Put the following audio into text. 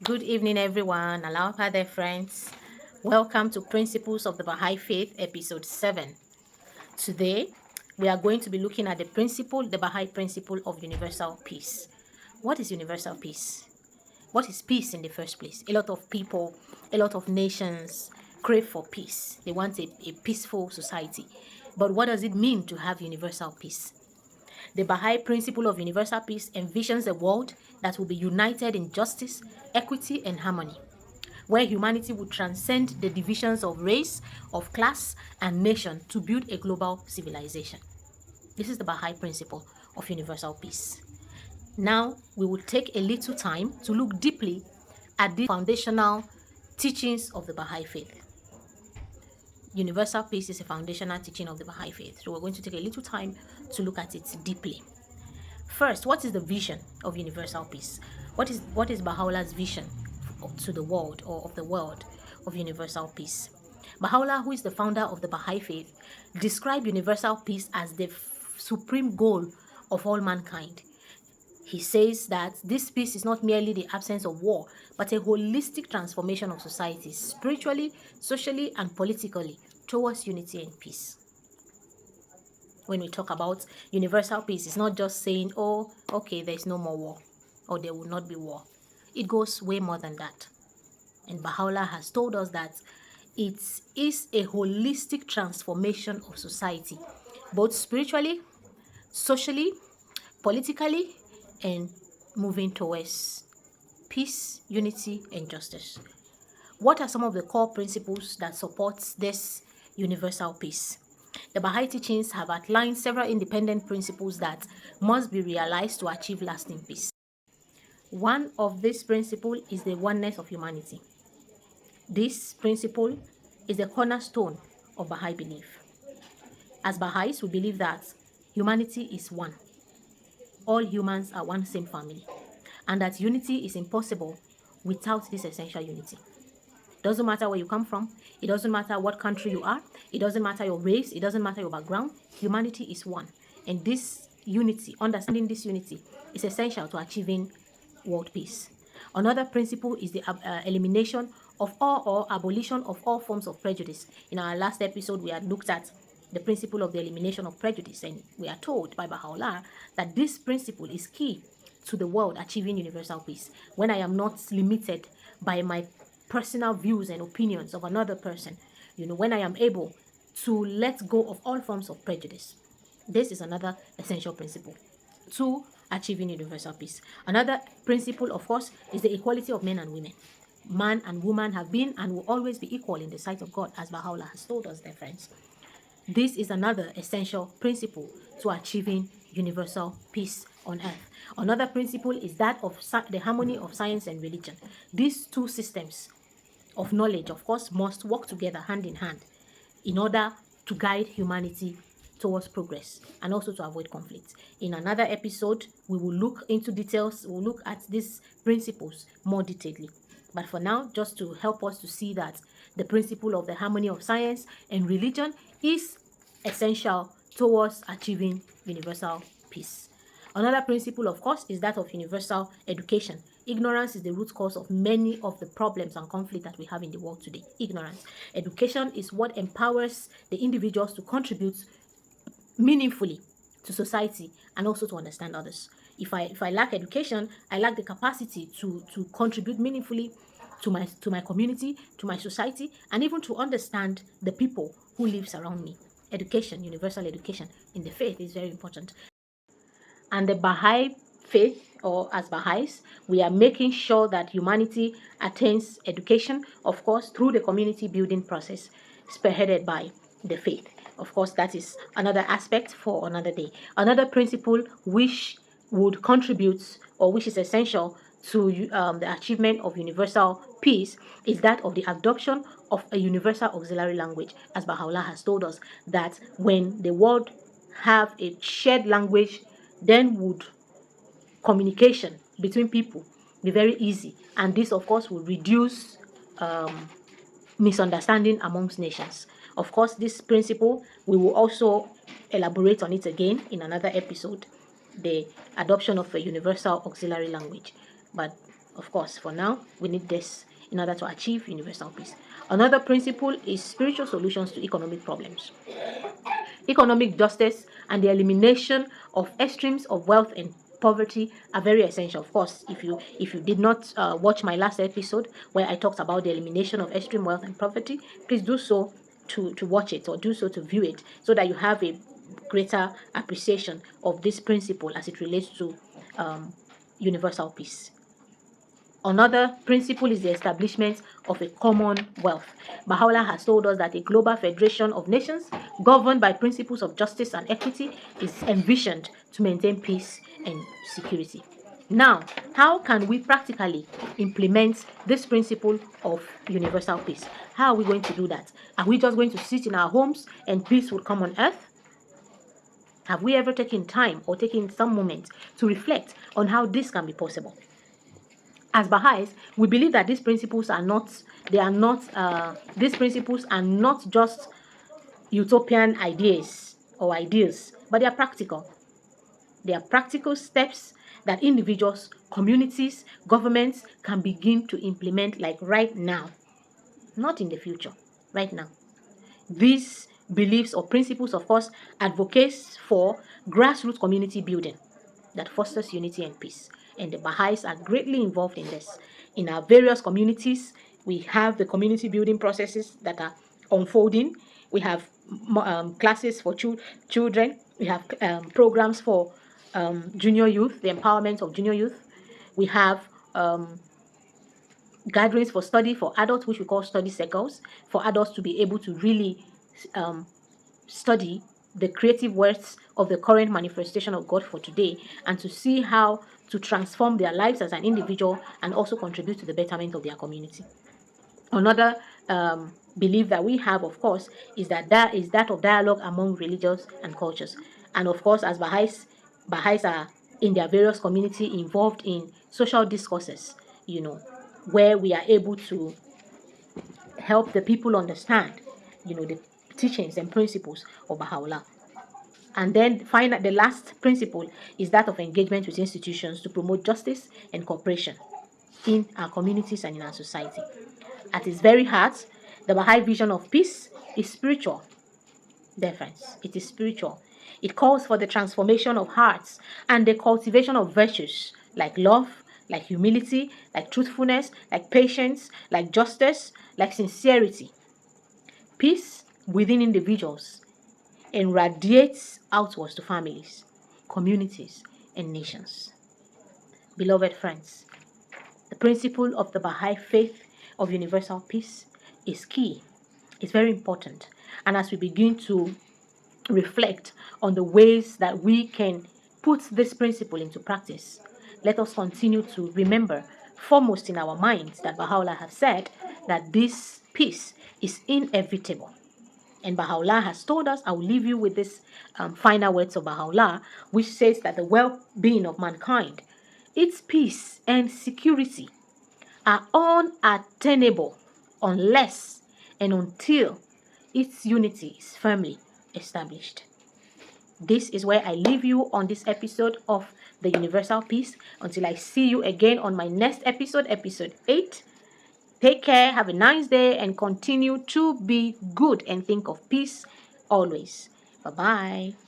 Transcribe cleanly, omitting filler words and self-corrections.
Good evening, everyone. Allah Father friends. Welcome to Principles of the Baha'i Faith, episode 7. Today, we are going to be looking at the Baha'i principle of universal peace. What is universal peace? What is peace in the first place? A lot of people, a lot of nations crave for peace. They want a peaceful society. But what does it mean to have universal peace? The Baha'i principle of universal peace envisions a world that will be united in justice, equity, and harmony, where humanity would transcend the divisions of race, of class, and nation to build a global civilization. This is the Baha'i principle of universal peace. Now, we will take a little time to look deeply at the foundational teachings of the Baha'i faith. Universal peace is a foundational teaching of the Baha'i faith. So we're going to take a little time to look at it deeply. First, what is the vision of universal peace? What is Baha'u'llah's vision to the world, or of the world, of universal peace? Baha'u'llah, who is the founder of the Baha'i faith, described universal peace as the supreme goal of all mankind. He says that this peace is not merely the absence of war, but a holistic transformation of society, spiritually, socially, and politically, towards unity and peace. When we talk about universal peace, it's not just saying, oh, okay, there's no more war, or there will not be war. It goes way more than that. And Baha'u'llah has told us that it is a holistic transformation of society, both spiritually, socially, politically, and moving towards peace, unity, and justice. What are some of the core principles that support this universal peace? The Baha'i teachings have outlined several independent principles that must be realized to achieve lasting peace. One of these principles is the oneness of humanity. This principle is the cornerstone of Baha'i belief. As Baha'is, we believe that humanity is one. All humans are one same family, and that unity is impossible without this essential unity. Doesn't matter where you come from, it doesn't matter what country you are, it doesn't matter your race, it doesn't matter your background, humanity is one. And this unity, understanding this unity, is essential to achieving world peace. Another principle is the elimination of all or abolition of all forms of prejudice. In our last episode, we had looked at the principle of the elimination of prejudice, and we are told by Baha'u'llah that this principle is key to the world achieving universal peace. When I am not limited by my personal views and opinions of another person, when I am able to let go of all forms of prejudice. This is another essential principle to achieving universal peace. Another principle, of course, is the equality of men and women. Man and woman have been and will always be equal in the sight of God, as Baha'u'llah has told us, dear friends. This is another essential principle to achieving universal peace on earth. Another principle is that of the harmony of science and religion. These two systems of knowledge, of course, must work together hand in hand in order to guide humanity towards progress and also to avoid conflict. In another episode, we will look into details, we'll look at these principles more detailedly. But for now, just to help us to see that the principle of the harmony of science and religion is essential towards achieving universal peace. Another principle, of course, is that of universal education. Ignorance is the root cause of many of the problems and conflict that we have in the world today. Ignorance. Education is what empowers the individuals to contribute meaningfully to society and also to understand others. If I lack education, I lack the capacity to contribute meaningfully to my community, to my society, and even to understand the people who lives around me. Education, universal education in the faith is very important. And the Baha'i faith, or as Baha'is, we are making sure that humanity attains education, of course, through the community building process spearheaded by the faith. Of course, that is another aspect for another day. Another principle which would contribute, or which is essential to the achievement of universal peace, is that of the adoption of a universal auxiliary language, as Baha'u'llah has told us that when the world have a shared language, then would communication between people be very easy, and this of course will reduce misunderstanding amongst nations. Of course, this principle we will also elaborate on it again in another episode, the adoption of a universal auxiliary language. But of course, for now, we need this in order to achieve universal peace. Another principle is spiritual solutions to economic problems. Economic justice and the elimination of extremes of wealth and poverty are very essential. Of course, if you did not watch my last episode where I talked about the elimination of extreme wealth and poverty, please do so to watch it, or do so to view it, so that you have a greater appreciation of this principle as it relates to universal peace. Another principle is the establishment of a commonwealth. Baha'u'llah has told us that a global federation of nations governed by principles of justice and equity is envisioned to maintain peace and security. Now, how can we practically implement this principle of universal peace? How are we going to do that? Are we just going to sit in our homes and peace will come on earth? Have we ever taken time or taken some moment to reflect on how this can be possible? As Baha'is, we believe that these principles are not just utopian ideas or ideals, but they are practical. They are practical steps that individuals, communities, governments can begin to implement, like right now, not in the future, right now. These beliefs or principles, of course, advocates for grassroots community building that fosters unity and peace. And the Baha'is are greatly involved in this. In our various communities, we have the community building processes that are unfolding. We have classes for children. We have programs for junior youth, the empowerment of junior youth. We have gatherings for study for adults, which we call study circles, for adults to be able to really study the creative words of the current manifestation of God for today, and to see how to transform their lives as an individual and also contribute to the betterment of their community. Another belief that we have, of course, is that of dialogue among religions and cultures. And of course, as Baha'is are in their various community involved in social discourses, where we are able to help the people understand, the teachings and principles of Baha'u'llah. And then finally, the last principle is that of engagement with institutions to promote justice and cooperation in our communities and in our society. At its very heart, the Baha'i vision of peace is spiritual. Difference. It is spiritual. It calls for the transformation of hearts and the cultivation of virtues like love, like humility, like truthfulness, like patience, like justice, like sincerity. Peace within individuals and radiates outwards to families, communities, and nations. Beloved friends, the principle of the Baha'i faith of universal peace is key. It's very important. And as we begin to reflect on the ways that we can put this principle into practice, let us continue to remember foremost in our minds that Baha'u'llah has said that this peace is inevitable. And Baha'u'llah has told us, I will leave you with this final words of Baha'u'llah, which says that the well-being of mankind, its peace and security are unattainable unless and until its unity is firmly established. This is where I leave you on this episode of the Universal Peace. Until I see you again on my next episode, episode 8. Take care, have a nice day, and continue to be good and think of peace always. Bye-bye.